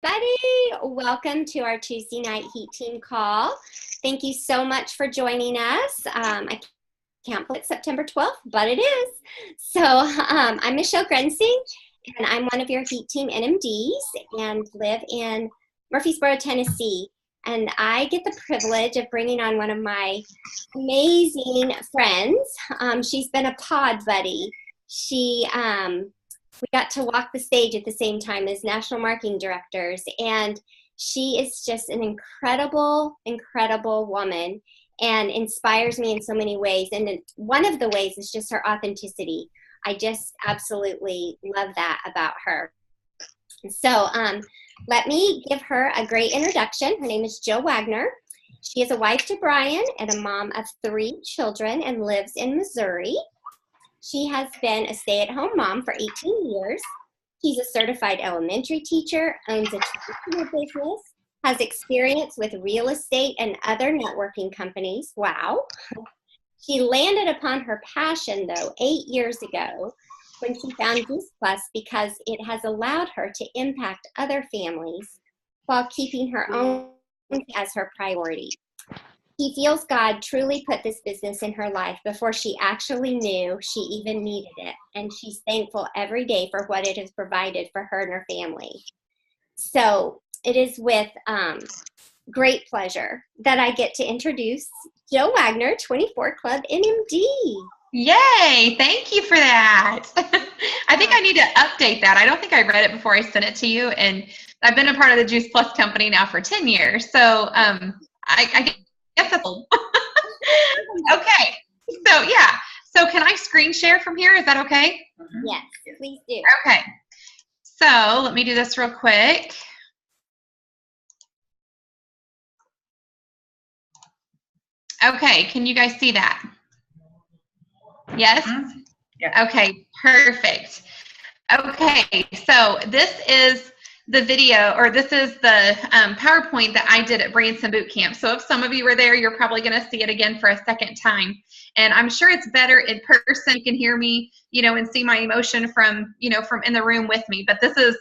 Everybody, welcome to our Tuesday night Heat Team call. Thank you so much for joining us. I can't believe it's September 12th, but it is. So I'm Michelle Grensing, and I'm one of your Heat Team NMDs and live in Murfreesboro, Tennessee. And I get the privilege of bringing on one of my amazing friends. She's been a pod buddy. We got to walk the stage at the same time as national marketing directors, and she is just an incredible, incredible woman and inspires me in so many ways. And one of the ways is just her authenticity. I just absolutely love that about her. So let me give her a great introduction. Her name is Jill Wagner. She is a wife to Brian and a mom of 3 children and lives in Missouri. She has been a stay-at-home mom for 18 years. She's a certified elementary teacher, owns a traditional business, has experience with real estate and other networking companies. Wow. She landed upon her passion, though, 8 years ago when she found Juice Plus because it has allowed her to impact other families while keeping her own as her priority. She feels God truly put this business in her life before she actually knew she even needed it, and she's thankful every day for what it has provided for her and her family. So it is with great pleasure that I get to introduce Jill Wagner, 24 Club NMD. Yay! Thank you for that. I think I need to update that. I don't think I read it before I sent it to you, and I've been a part of the Juice Plus company now for 10 years, so I guess that's old. Okay, so yeah. So can I screen share from here? Is that okay? Yes, please do. Okay, so let me do this real quick. Okay, can you guys see that? Yes? Mm-hmm. Yeah. Okay, perfect. Okay, so this is the video, or this is the PowerPoint that I did at Branson Boot Camp. So if some of you were there, you're probably going to see it again for a second time. And I'm sure it's better in person. You can hear me, and see my emotion from in the room with me. But this is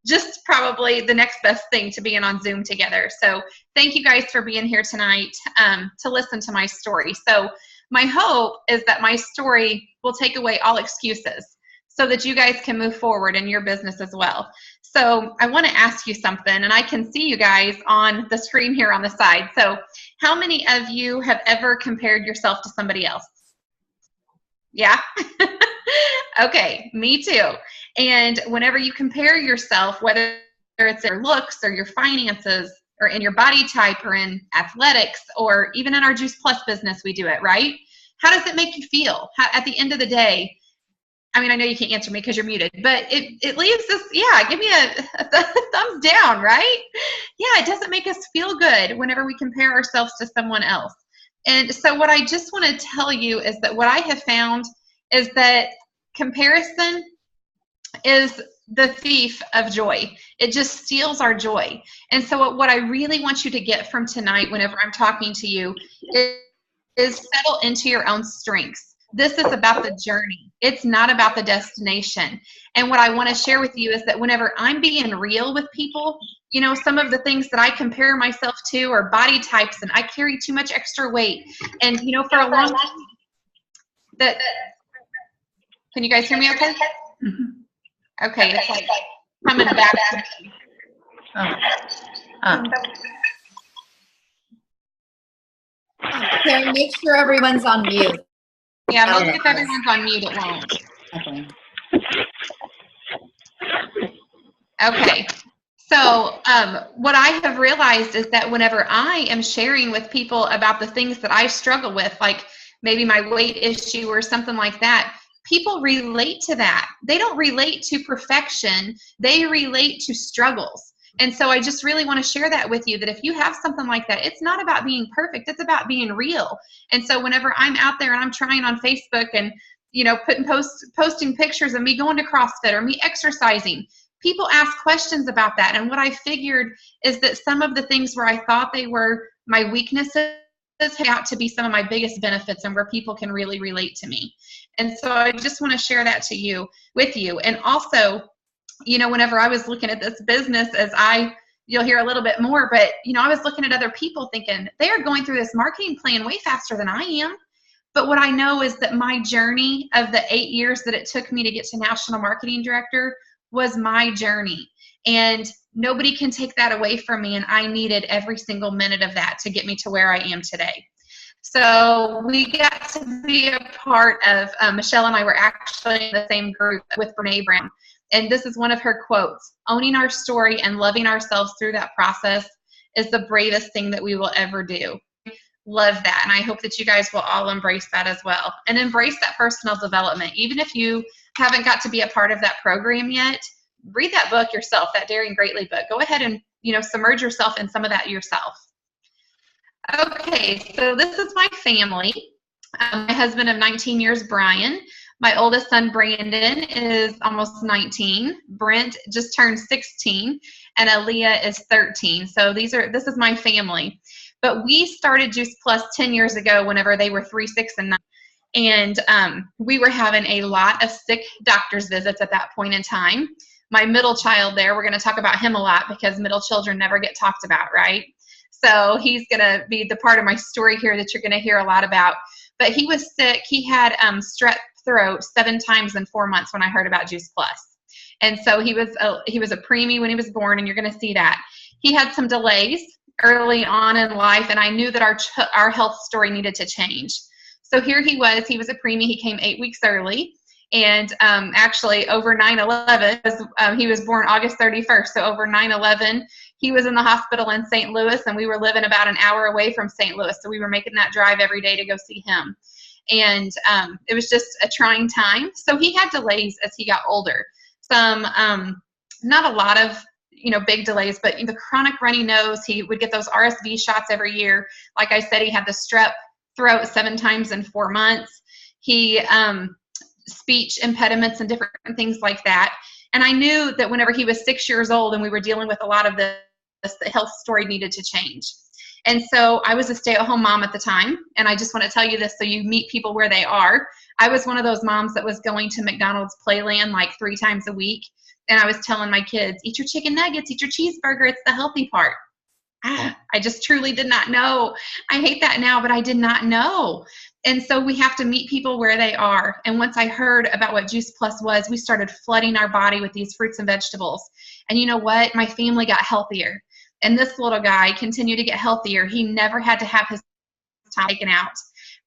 just probably the next best thing to being on Zoom together. So thank you guys for being here tonight to listen to my story. So my hope is that my story will take away all excuses so that you guys can move forward in your business as well. So I want to ask you something, and I can see you guys on the screen here on the side. So how many of you have ever compared yourself to somebody else? Yeah? Okay, me too. And whenever you compare yourself, whether it's your looks or your finances or in your body type or in athletics or even in our Juice Plus business, we do it, right? How does it make you feel? At the end of the day, I mean, I know you can't answer me because you're muted, but it leaves us, give me a thumbs down, right? Yeah, it doesn't make us feel good whenever we compare ourselves to someone else. And so what I just want to tell you is that what I have found is that comparison is the thief of joy. It just steals our joy. And so what I really want you to get from tonight whenever I'm talking to you is settle into your own strengths. This is about the journey. It's not about the destination. And what I want to share with you is that whenever I'm being real with people, some of the things that I compare myself to are body types, and I carry too much extra weight. And, for a long time, can you guys hear me okay? Mm-hmm. Okay, it's like coming back. Karen, make sure everyone's on mute. Yeah, most if everyone's on mute, it won't. Okay. So what I have realized is that whenever I am sharing with people about the things that I struggle with, like maybe my weight issue or something like that, people relate to that. They don't relate to perfection. They relate to struggles. And so I just really want to share that with you, that if you have something like that, it's not about being perfect. It's about being real. And so whenever I'm out there and I'm trying on Facebook and, posting pictures of me going to CrossFit or me exercising, people ask questions about that. And what I figured is that some of the things where I thought they were my weaknesses turned out to be some of my biggest benefits and where people can really relate to me. And so I just want to share that with you. And also, whenever I was looking at this business, you'll hear a little bit more, but, I was looking at other people thinking they are going through this marketing plan way faster than I am. But what I know is that my journey of the 8 years that it took me to get to National Marketing Director was my journey. And nobody can take that away from me. And I needed every single minute of that to get me to where I am today. So we got to be a part of, Michelle and I were actually in the same group with Brene Brown. And this is one of her quotes: "Owning our story and loving ourselves through that process is the bravest thing that we will ever do." Love that. And I hope that you guys will all embrace that as well. And embrace that personal development. Even if you haven't got to be a part of that program yet, read that book yourself, that Daring Greatly book. Go ahead and, submerge yourself in some of that yourself. Okay, so this is my family. My husband of 19 years, Brian. My oldest son, Brandon, is almost 19. Brent just turned 16. And Aaliyah is 13. So this is my family. But we started Juice Plus 10 years ago whenever they were 3, 6, and 9. And we were having a lot of sick doctor's visits at that point in time. My middle child there, we're going to talk about him a lot because middle children never get talked about, right? So he's going to be the part of my story here that you're going to hear a lot about. But he was sick. He had strep throat 7 times in 4 months when I heard about Juice Plus. And so he was a preemie when he was born, and you're going to see that. He had some delays early on in life, and I knew that our health story needed to change. So here he was a preemie. He came 8 weeks early. And actually over 9/11, he was born August 31st. So over 9/11, he was in the hospital in St. Louis, and we were living about an hour away from St. Louis. So we were making that drive every day to go see him. And it was just a trying time. So he had delays as he got older. Some, not a lot of, big delays, but the chronic runny nose, he would get those RSV shots every year. Like I said, he had the strep throat 7 times in 4 months. He, speech impediments and different things like that. And I knew that whenever he was 6 years old and we were dealing with a lot of this, the health story needed to change. And so I was a stay-at-home mom at the time. And I just want to tell you this so you meet people where they are. I was one of those moms that was going to McDonald's Playland like 3 times a week. And I was telling my kids, eat your chicken nuggets, eat your cheeseburger. It's the healthy part. I just truly did not know. I hate that now, but I did not know. And so we have to meet people where they are. And once I heard about what Juice Plus was, we started flooding our body with these fruits and vegetables. And you know what? My family got healthier. And this little guy continued to get healthier. He never had to have his time taken out.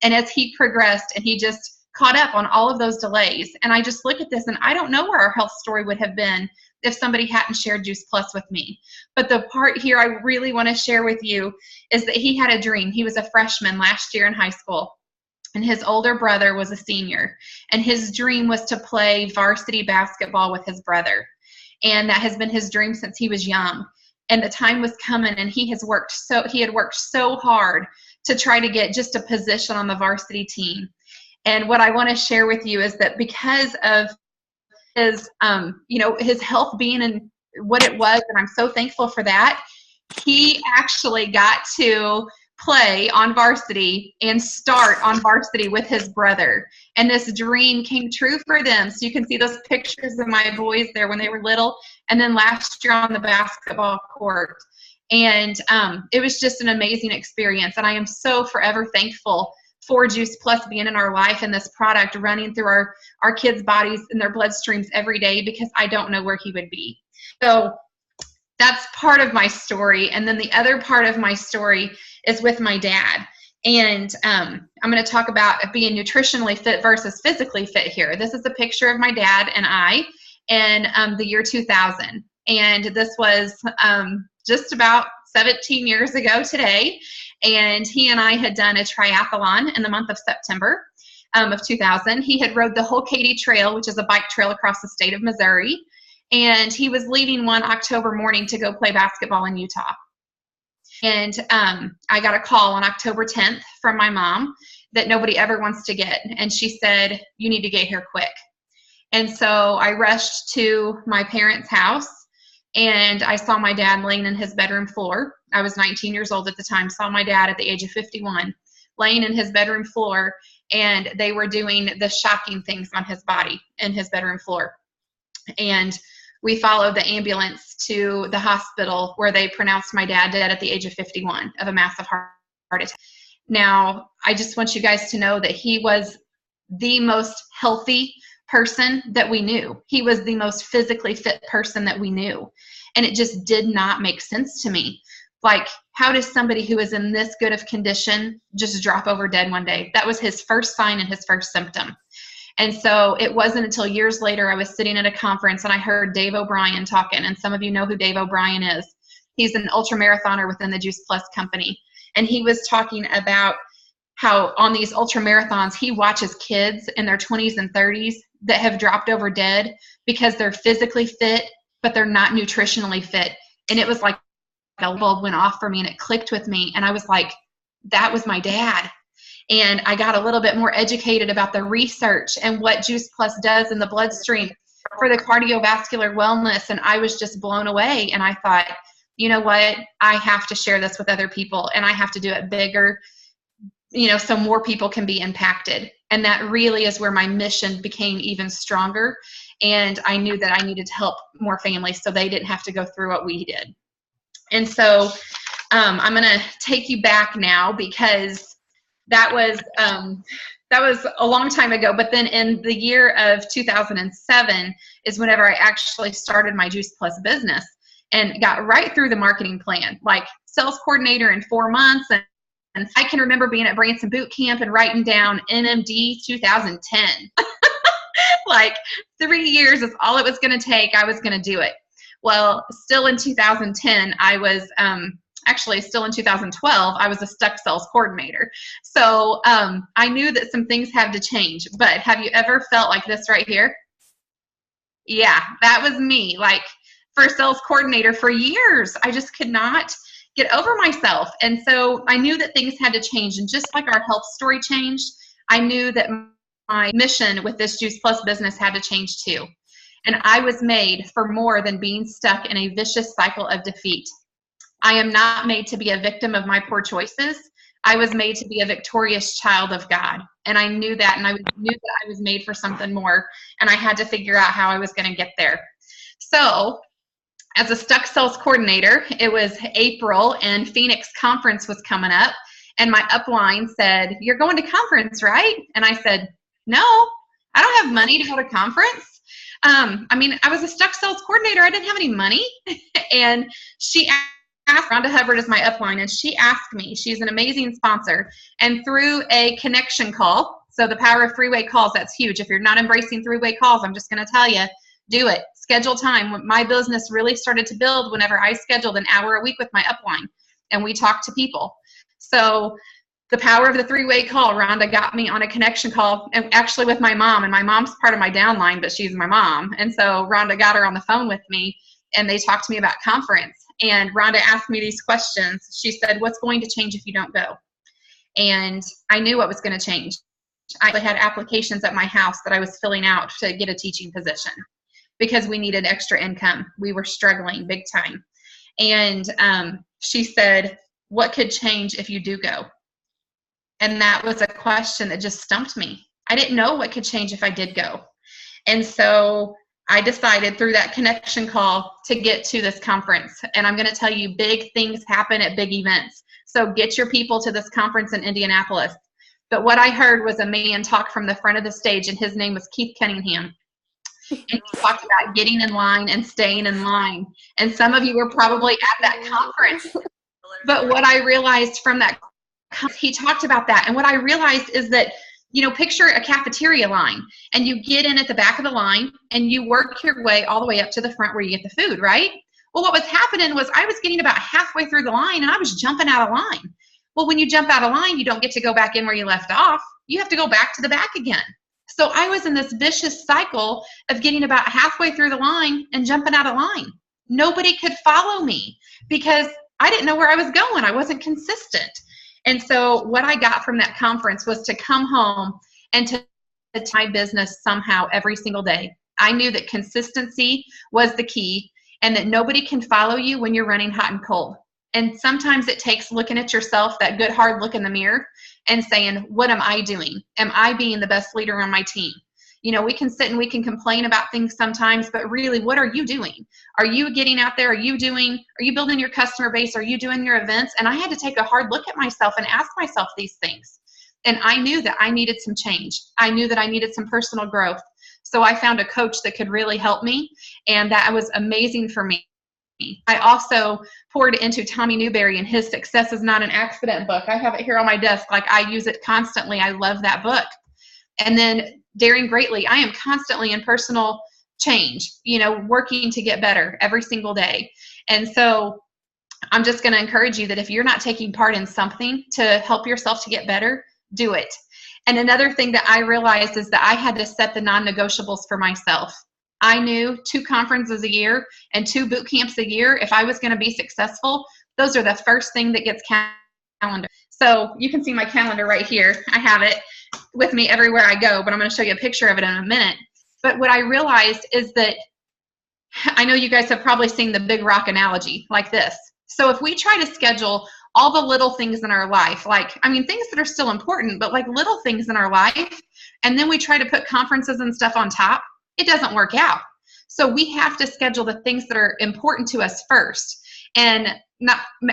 And as he progressed, and he just caught up on all of those delays. And I just look at this, and I don't know where our health story would have been if somebody hadn't shared Juice Plus with me. But the part here I really want to share with you is that he had a dream. He was a freshman last year in high school, and his older brother was a senior. And his dream was to play varsity basketball with his brother. And that has been his dream since he was young. And the time was coming, and he had worked so hard to try to get just a position on the varsity team. And what I want to share with you is that because of his, his health being in what it was, and I'm so thankful for that, he actually got to play on varsity and start on varsity with his brother. And this dream came true for them. So you can see those pictures of my boys there when they were little, and then last year on the basketball court. And it was just an amazing experience. And I am so forever thankful for Juice Plus being in our life and this product running through our kids' bodies and their bloodstreams every day, because I don't know where he would be. So that's part of my story. And then the other part of my story is with my dad. And I'm going to talk about being nutritionally fit versus physically fit here. This is a picture of my dad and I in the year 2000. And this was just about 17 years ago today. And he and I had done a triathlon in the month of September of 2000. He had rode the whole Katy Trail, which is a bike trail across the state of Missouri. And he was leaving one October morning to go play basketball in Utah. And I got a call on October 10th from my mom that nobody ever wants to get. And she said, you need to get here quick. And so I rushed to my parents' house, and I saw my dad laying in his bedroom floor. I was 19 years old at the time, saw my dad at the age of 51 laying in his bedroom floor, and they were doing the shocking things on his body in his bedroom floor. And we followed the ambulance to the hospital where they pronounced my dad dead at the age of 51 of a massive heart attack. Now, I just want you guys to know that he was the most healthy person that we knew. He was the most physically fit person that we knew. And it just did not make sense to me. Like, how does somebody who is in this good of condition just drop over dead one day? That was his first sign and his first symptom. And so it wasn't until years later I was sitting at a conference and I heard Dave O'Brien talking. And some of you know who Dave O'Brien is. He's an ultra marathoner within the Juice Plus company. And he was talking about how on these ultra marathons, he watches kids in their 20s and 30s that have dropped over dead because they're physically fit, but they're not nutritionally fit. And it was like a light bulb went off for me and it clicked with me. And I was like, that was my dad. And I got a little bit more educated about the research and what Juice Plus does in the bloodstream for the cardiovascular wellness. And I was just blown away. And I thought, you know what? I have to share this with other people and I have to do it bigger, you know, so more people can be impacted. And that really is where my mission became even stronger. And I knew that I needed to help more families so they didn't have to go through what we did. And so I'm going to take you back now because that was a long time ago. But then in the year of 2007 is whenever I actually started my Juice Plus business and got right through the marketing plan, like sales coordinator in 4 months. And I can remember being at Branson Boot Camp and writing down NMD 2010. Like 3 years is all it was going to take. I was going to do it. Well, still in 2010, I was actually still in 2012, I was a stuck sales coordinator. So I knew that some things had to change. But have you ever felt like this right here? Yeah, that was me. Like for sales coordinator for years, I just could not get over myself. And so I knew that things had to change. And just like our health story changed, I knew that my mission with this Juice Plus business had to change too. And I was made for more than being stuck in a vicious cycle of defeat. I am not made to be a victim of my poor choices. I was made to be a victorious child of God. And I knew that, and I knew that I was made for something more, and I had to figure out how I was going to get there. So as a stuck sales coordinator, it was April, and Phoenix conference was coming up, and my upline said, "You're going to conference, right?" And I said, "No, I don't have money to go to conference." I was a stuck sales coordinator. I didn't have any money. And she asked, Rhonda Hubbard is my upline, and she asked me, she's an amazing sponsor, and through a connection call, so the power of three-way calls, that's huge. If you're not embracing three-way calls, I'm just going to tell you, do it. Schedule time. My business really started to build whenever I scheduled an hour a week with my upline, and we talked to people. So the power of the three-way call, Rhonda got me on a connection call, and actually with my mom, and my mom's part of my downline, but she's my mom. And so Rhonda got her on the phone with me, and they talked to me about conference. And Rhonda asked me these questions. She said, "What's going to change if you don't go?" And I knew what was going to change. I had applications at my house that I was filling out to get a teaching position because we needed extra income. We were struggling big time. And she said, "What could change if you do go?" And that was a question that just stumped me. I didn't know what could change if I did go. And so I decided through that connection call to get to this conference. And I'm going to tell you, big things happen at big events. So get your people to this conference in Indianapolis. But what I heard was a man talk from the front of the stage, and his name was Keith Cunningham. And he talked about getting in line and staying in line. And some of you were probably at that conference. But what I realized from that, he talked about that. And what I realized is that, picture a cafeteria line, and you get in at the back of the line and you work your way all the way up to the front where you get the food, right? Well, what was happening was I was getting about halfway through the line and I was jumping out of line. Well, when you jump out of line, you don't get to go back in where you left off. You have to go back to the back again. So I was in this vicious cycle of getting about halfway through the line and jumping out of line. Nobody could follow me because I didn't know where I was going. I wasn't consistent. And so what I got from that conference was to come home and to my business somehow every single day. I knew that consistency was the key and that nobody can follow you when you're running hot and cold. And sometimes it takes looking at yourself, that good hard look in the mirror, and saying, what am I doing? Am I being the best leader on my team? We can sit and we can complain about things sometimes, but really, what are you doing? Are you getting out there? Are you building your customer base? Are you doing your events? And I had to take a hard look at myself and ask myself these things. And I knew that I needed some change. I knew that I needed some personal growth. So I found a coach that could really help me, and that was amazing for me. I also poured into Tommy Newberry and his Success is Not an Accident book. I have it here on my desk. Like, I use it constantly. I love that book. And then Daring Greatly. I am constantly in personal change, working to get better every single day. And so I'm just going to encourage you that if you're not taking part in something to help yourself to get better, do it. And another thing that I realized is that I had to set the non-negotiables for myself. I knew 2 conferences a year and 2 boot camps a year. If I was going to be successful, those are the first thing that gets calendar. So you can see my calendar right here. I have it with me everywhere I go, but I'm going to show you a picture of it in a minute. But what I realized is that I know you guys have probably seen the big rock analogy like this. So if we try to schedule all the little things in our life, things that are still important, but like little things in our life, and then we try to put conferences and stuff on top, it doesn't work out. So we have to schedule the things that are important to us first. And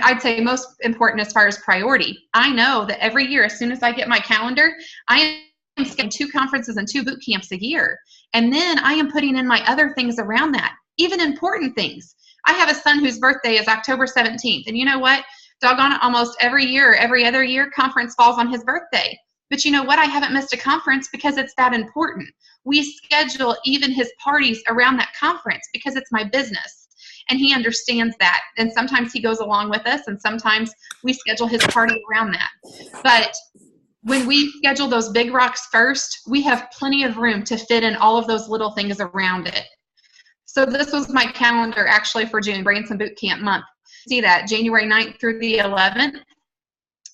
I'd say most important as far as priority. I know that every year, as soon as I get my calendar, I am scheduling 2 conferences and 2 boot camps a year. And then I am putting in my other things around that, even important things. I have a son whose birthday is October 17th. And you know what? Doggone it, almost every year, every other year, conference falls on his birthday. But you know what? I haven't missed a conference because it's that important. We schedule even his parties around that conference because it's my business. And he understands that. And sometimes he goes along with us, and sometimes we schedule his party around that. But when we schedule those big rocks first, we have plenty of room to fit in all of those little things around it. So this was my calendar actually for June, Branson Boot Camp month. See that, January 9th through the 11th.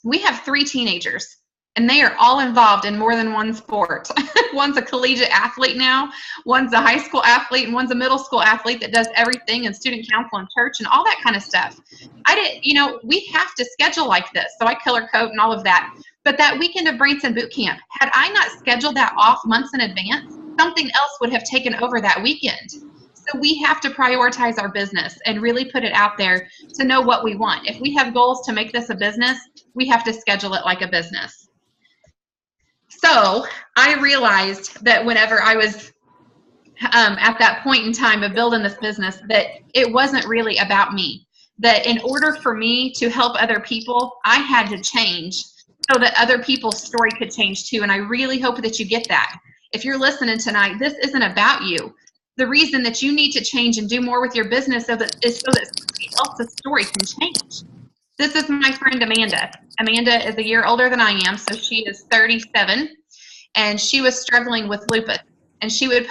We have 3 teenagers, and they are all involved in more than one sport. One's a collegiate athlete now, one's a high school athlete, and one's a middle school athlete that does everything in student council and church and all that kind of stuff. We have to schedule like this. So I color code and all of that. But that weekend of Branson Boot Camp, had I not scheduled that off months in advance, something else would have taken over that weekend. So we have to prioritize our business and really put it out there to know what we want. If we have goals to make this a business, we have to schedule it like a business. So I realized that whenever I was at that point in time of building this business, that it wasn't really about me. That in order for me to help other people, I had to change so that other people's story could change too. And I really hope that you get that. If you're listening tonight, this isn't about you. The reason that you need to change and do more with your business is so that somebody else's story can change. This is my friend Amanda. Amanda is a year older than I am, so she is 37, and she was struggling with lupus. And she would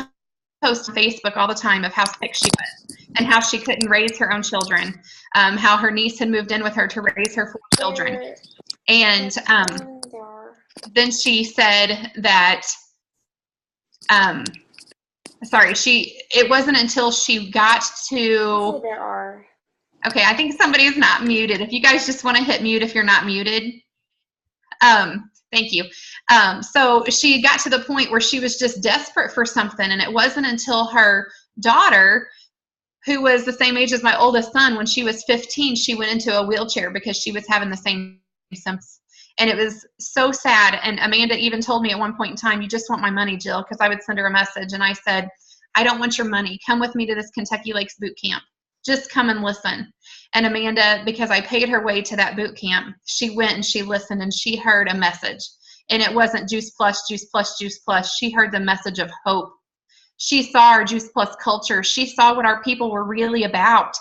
post on Facebook all the time of how sick she was and how she couldn't raise her own children, how her niece had moved in with her to raise her 4 children. And then she said that it wasn't until she got to, okay, I think somebody is not muted. If you guys just want to hit mute if you're not muted. Thank you. So she got to the point where she was just desperate for something, and it wasn't until her daughter, who was the same age as my oldest son, when she was 15, she went into a wheelchair because she was having the same symptoms. And it was so sad. And Amanda even told me at one point in time, "You just want my money, Jill," because I would send her a message. And I said, "I don't want your money. Come with me to this Kentucky Lakes boot camp. Just come and listen." And Amanda, because I paid her way to that boot camp, she went and she listened and she heard a message. And it wasn't Juice Plus, Juice Plus, Juice Plus. She heard the message of hope. She saw our Juice Plus culture. She saw what our people were really about.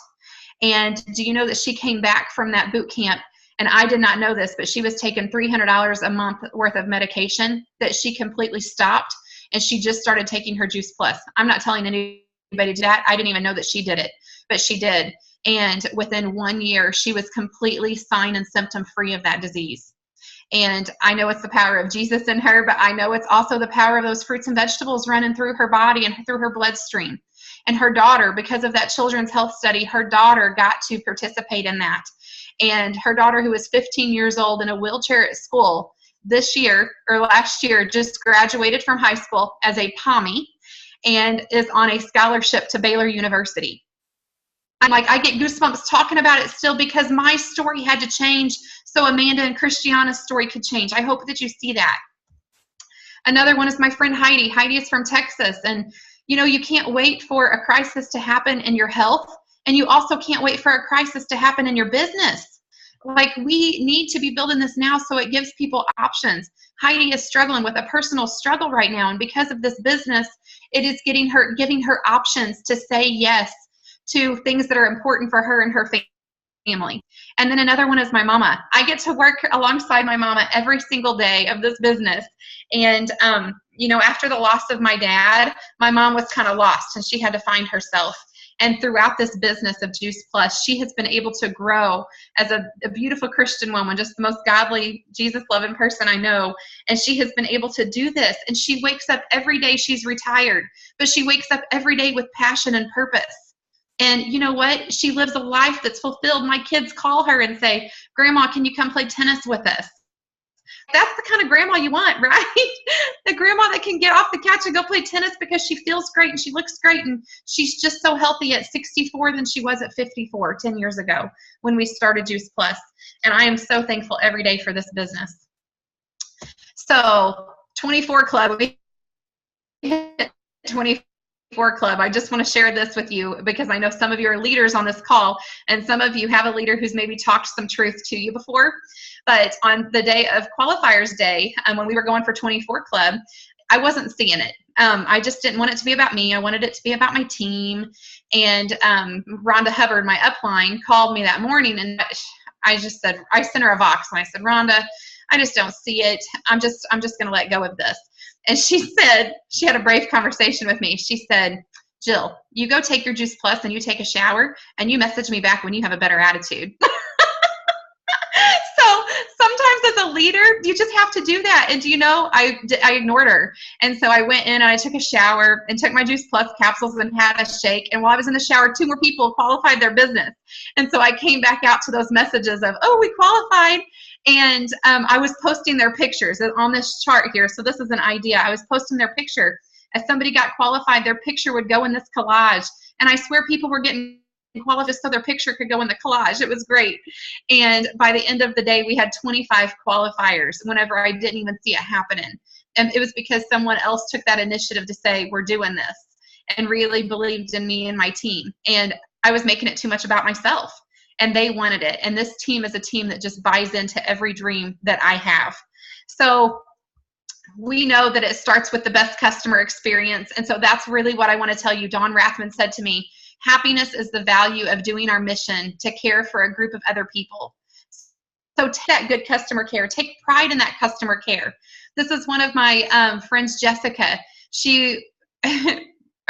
And do you know that she came back from that boot camp? And I did not know this, but she was taking $300 a month worth of medication that she completely stopped. And she just started taking her Juice Plus. I'm not telling anybody to do that. I didn't even know that she did it, but she did. And within 1 year, she was completely sign and symptom free of that disease. And I know it's the power of Jesus in her, but I know it's also the power of those fruits and vegetables running through her body and through her bloodstream. And her daughter, because of that children's health study, her daughter got to participate in that. And her daughter, who was 15 years old in a wheelchair at school, this year or last year just graduated from high school as a Pommy and is on a scholarship to Baylor University. I'm like, I get goosebumps talking about it still because my story had to change so Amanda and Christiana's story could change. I hope that you see that. Another one is my friend Heidi. Heidi is from Texas. And, you know, you can't wait for a crisis to happen in your health. And you also can't wait for a crisis to happen in your business. Like, we need to be building this now so it gives people options. Heidi is struggling with a personal struggle right now. And because of this business, it is giving her options to say yes to things that are important for her and her family. And then another one is my mama. I get to work alongside my mama every single day of this business. And, you know, after the loss of my dad, my mom was kind of lost and she had to find herself. And throughout this business of Juice Plus, she has been able to grow as a beautiful Christian woman, just the most godly, Jesus-loving person I know. And she has been able to do this. And she wakes up every day. She's retired, but she wakes up every day with passion and purpose. And you know what? She lives a life that's fulfilled. My kids call her and say, Grandma, can you come play tennis with us? That's the kind of grandma you want, right? The grandma that can get off the couch and go play tennis because she feels great and she looks great and she's just so healthy at 64 than she was at 54 10 years ago when we started Juice Plus. And I am so thankful every day for this business. So 24 Club, we hit 24 Club. I just want to share this with you because I know some of you are leaders on this call and some of you have a leader who's maybe talked some truth to you before. But on the day of Qualifiers Day, when we were going for 24 Club, I wasn't seeing it. I just didn't want it to be about me. I wanted it to be about my team. And Rhonda Hubbard, my upline, called me that morning and I sent her a Vox and I said, Rhonda, I just don't see it. I'm just going to let go of this. And she said, she had a brave conversation with me. She said, Jill, you go take your Juice Plus and you take a shower and you message me back when you have a better attitude. So sometimes as a leader, you just have to do that. And do you know, I ignored her. And so I went in and I took a shower and took my Juice Plus capsules and had a shake. And while I was in the shower, 2 more people qualified their business. And so I came back out to those messages of, oh, we qualified. And I was posting their pictures on this chart here. So this is an idea. I was posting their picture. As somebody got qualified, their picture would go in this collage. And I swear people were getting qualified just so their picture could go in the collage. It was great. And by the end of the day, we had 25 qualifiers whenever I didn't even see it happening. And it was because someone else took that initiative to say, we're doing this, and really believed in me and my team. And I was making it too much about myself. And they wanted it. And this team is a team that just buys into every dream that I have. So we know that it starts with the best customer experience. And so that's really what I want to tell you. Don Rathman said to me, happiness is the value of doing our mission to care for a group of other people. So take that good customer care. Take pride in that customer care. This is one of my friends, Jessica.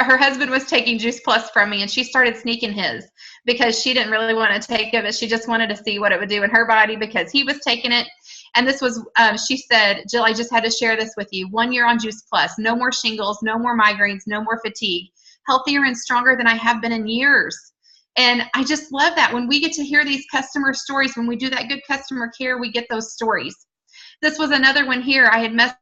Her husband was taking Juice Plus from me, and she started sneaking his because she didn't really want to take it, but she just wanted to see what it would do in her body because he was taking it. And this was, she said, Jill, I just had to share this with you. 1 year on Juice Plus, no more shingles, no more migraines, no more fatigue, healthier and stronger than I have been in years. And I just love that. When we get to hear these customer stories, when we do that good customer care, we get those stories. This was another one here. I had messaged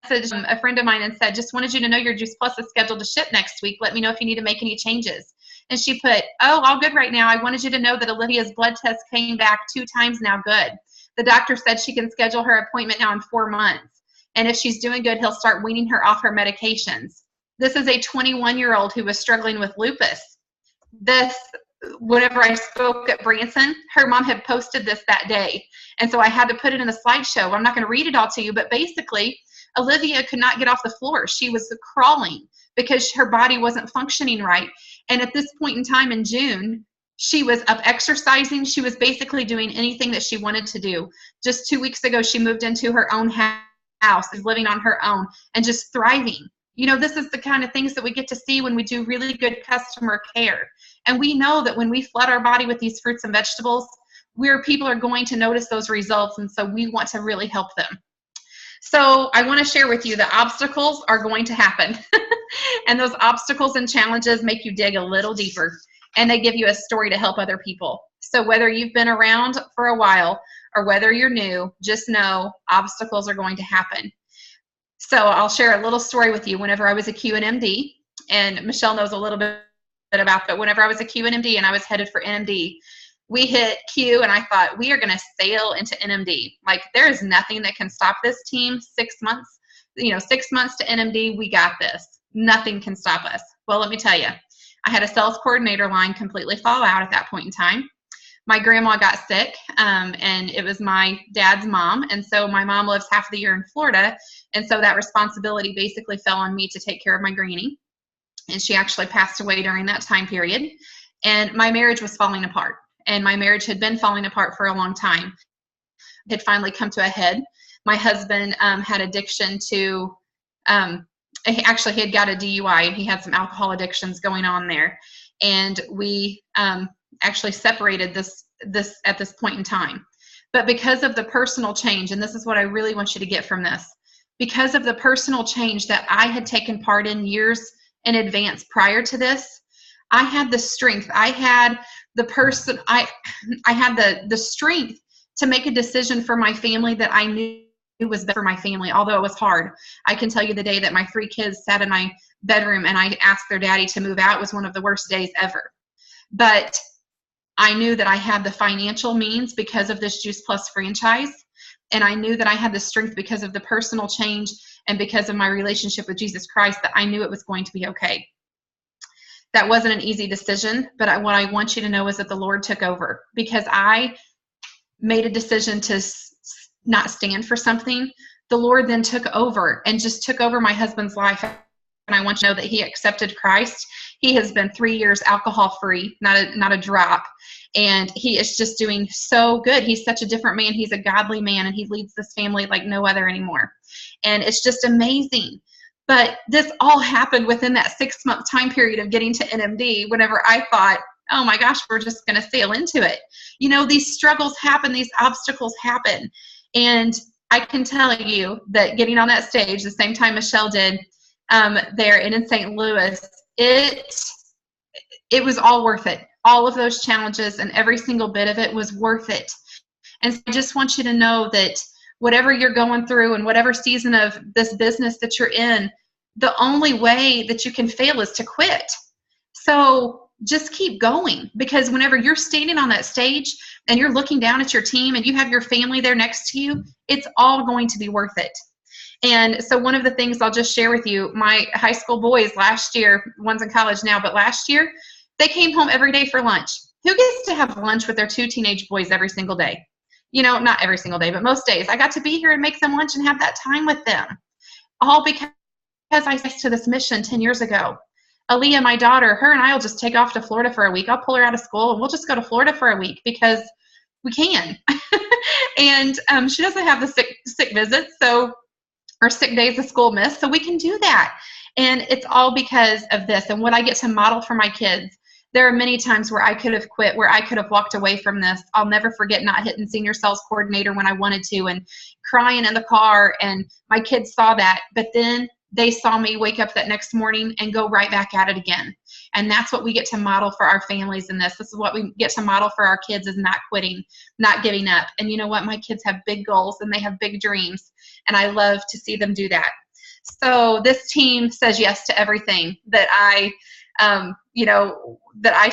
a friend of mine and said, just wanted you to know your Juice Plus is scheduled to ship next week. Let me know if you need to make any changes. And she put, oh, all good right now. I wanted you to know that Olivia's blood test came back 2 times now good. The doctor said she can schedule her appointment now in 4 months. And if she's doing good, he'll start weaning her off her medications. This is a 21-year-old who was struggling with lupus. Whenever I spoke at Branson, her mom had posted this that day. And so I had to put it in the slideshow. I'm not going to read it all to you, but basically, Olivia could not get off the floor. She was crawling because her body wasn't functioning right. And at this point in time in June, she was up exercising. She was basically doing anything that she wanted to do. Just 2 weeks ago, she moved into her own house, is living on her own, and just thriving. You know, this is the kind of things that we get to see when we do really good customer care. And we know that when we flood our body with these fruits and vegetables, people are going to notice those results. And so we want to really help them. So I want to share with you that obstacles are going to happen. And those obstacles and challenges make you dig a little deeper. And they give you a story to help other people. So whether you've been around for a while or whether you're new, just know obstacles are going to happen. So I'll share a little story with you. Whenever I was a QNMD, and Michelle knows a little bit about, but whenever I was a QNMD and I was headed for NMD, we hit Q and I thought, we are going to sail into NMD. Like, there is nothing that can stop this team. 6 months, 6 months to NMD, we got this. Nothing can stop us. Well, let me tell you, I had a sales coordinator line completely fall out at that point in time. My grandma got sick, and it was my dad's mom. And so my mom lives half the year in Florida. And so that responsibility basically fell on me to take care of my granny. And she actually passed away during that time period. And my marriage was falling apart. And my marriage had been falling apart for a long time. It had finally come to a head. My husband had addiction to, he had got a DUI, and he had some alcohol addictions going on there. And we actually separated this at this point in time. But because of the personal change, and this is what I really want you to get from this, because of the personal change that I had taken part in years in advance prior to this, I had the strength. I had I had the strength to make a decision for my family that I knew was better for my family, although it was hard. I can tell you the day that my 3 kids sat in my bedroom and I asked their daddy to move out was one of the worst days ever. But I knew that I had the financial means because of this Juice Plus franchise. And I knew that I had the strength because of the personal change and because of my relationship with Jesus Christ, that I knew it was going to be okay. That wasn't an easy decision, but what I want you to know is that the Lord took over, because I made a decision to not stand for something. The Lord then took over and just took over my husband's life. And I want you to know that he accepted Christ. He has been 3 years alcohol-free, not a drop. And he is just doing so good. He's such a different man. He's a godly man, and he leads this family like no other anymore. And it's just amazing. But this all happened within that 6-month time period of getting to NMD, whenever I thought, oh my gosh, we're just going to sail into it. These struggles happen, these obstacles happen. And I can tell you that getting on that stage the same time Michelle did there in St. Louis, it was all worth it. All of those challenges and every single bit of it was worth it. And so I just want you to know that whatever you're going through and whatever season of this business that you're in, the only way that you can fail is to quit. So just keep going, because whenever you're standing on that stage and you're looking down at your team and you have your family there next to you, it's all going to be worth it. And so one of the things I'll just share with you, my high school boys last year, one's in college now, but last year, they came home every day for lunch. Who gets to have lunch with their 2 teenage boys every single day? Not every single day, but most days. I got to be here and make them lunch and have that time with them. All because I said to this mission 10 years ago. Aaliyah, my daughter, her and I will just take off to Florida for a week. I'll pull her out of school and we'll just go to Florida for a week because we can. And she doesn't have the sick visits, or sick days of school missed, so we can do that. And it's all because of this and what I get to model for my kids. There are many times where I could have quit, where I could have walked away from this. I'll never forget not hitting senior sales coordinator when I wanted to and crying in the car, and my kids saw that. But then they saw me wake up that next morning and go right back at it again. And that's what we get to model for our families in this. This is what we get to model for our kids, is not quitting, not giving up. And you know what? My kids have big goals and they have big dreams, and I love to see them do that. So this team says yes to everything that I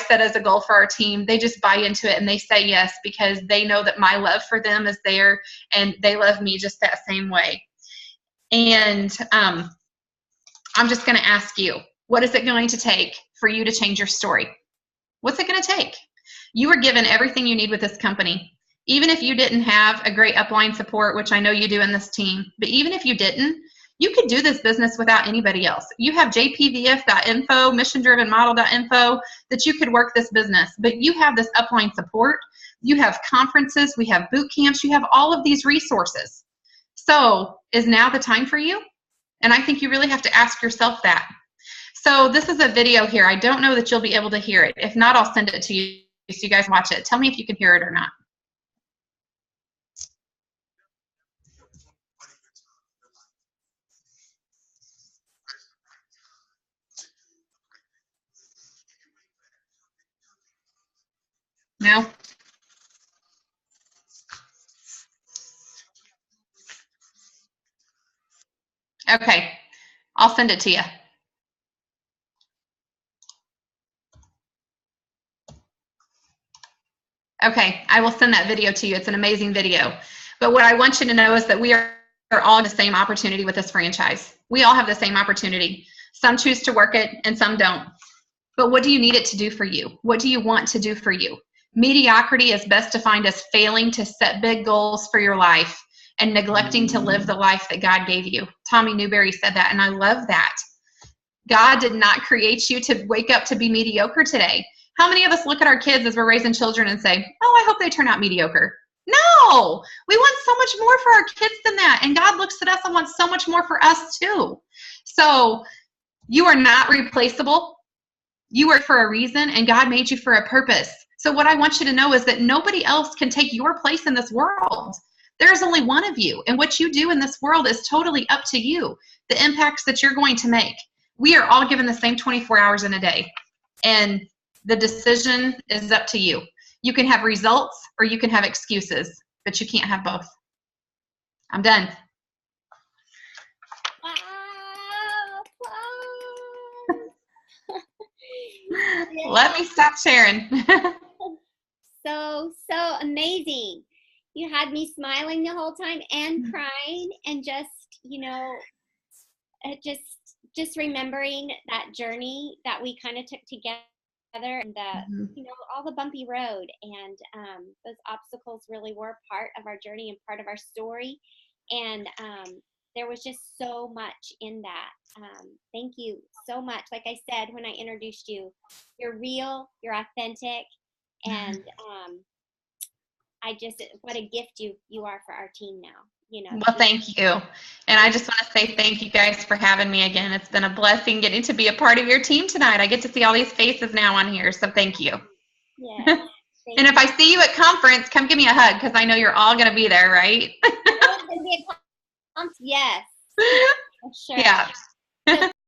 set as a goal for our team. They just buy into it and they say yes, because they know that my love for them is there and they love me just that same way. And I'm just going to ask you, what is it going to take for you to change your story? What's it going to take? You were given everything you need with this company. Even if you didn't have a great upline support, which I know you do in this team, but even if you didn't, you could do this business without anybody else. You have jpvf.info, missiondrivenmodel.info, that you could work this business, but you have this upline support. You have conferences, we have boot camps, you have all of these resources. So is now the time for you? And I think you really have to ask yourself that. So this is a video here. I don't know that you'll be able to hear it. If not, I'll send it to you so you guys watch it. Tell me if you can hear it or not. No? Okay. I'll send it to you. Okay. I will send that video to you. It's an amazing video. But what I want you to know is that we are all in the same opportunity with this franchise. We all have the same opportunity. Some choose to work it and some don't. But what do you need it to do for you? What do you want to do for you? Mediocrity is best defined as failing to set big goals for your life and neglecting to live the life that God gave you. Tommy Newberry said that, and I love that. God did not create you to wake up to be mediocre today. How many of us look at our kids as we're raising children and say, oh, I hope they turn out mediocre? No, we want so much more for our kids than that. And God looks at us and wants so much more for us too. So you are not replaceable. You are for a reason, and God made you for a purpose. So what I want you to know is that nobody else can take your place in this world. There's only one of you, and what you do in this world is totally up to you, the impacts that you're going to make. We are all given the same 24 hours in a day, and the decision is up to you. You can have results or you can have excuses, but you can't have both. I'm done. Let me stop sharing. So amazing. You had me smiling the whole time and crying and just, just remembering that journey that we kind of took together and the, all the bumpy road, and those obstacles really were part of our journey and part of our story. And there was just so much in that. Thank you so much. Like I said, when I introduced you, you're real, you're authentic, and what a gift you are for our team now. Well, thank you. And I just want to say thank you guys for having me again. It's been a blessing getting to be a part of your team tonight. I get to see all these faces now on here, so thank you. Yeah. And if I see you at conference, come give me a hug, because I know you're all going to be there, right? Yes. Sure. Yeah.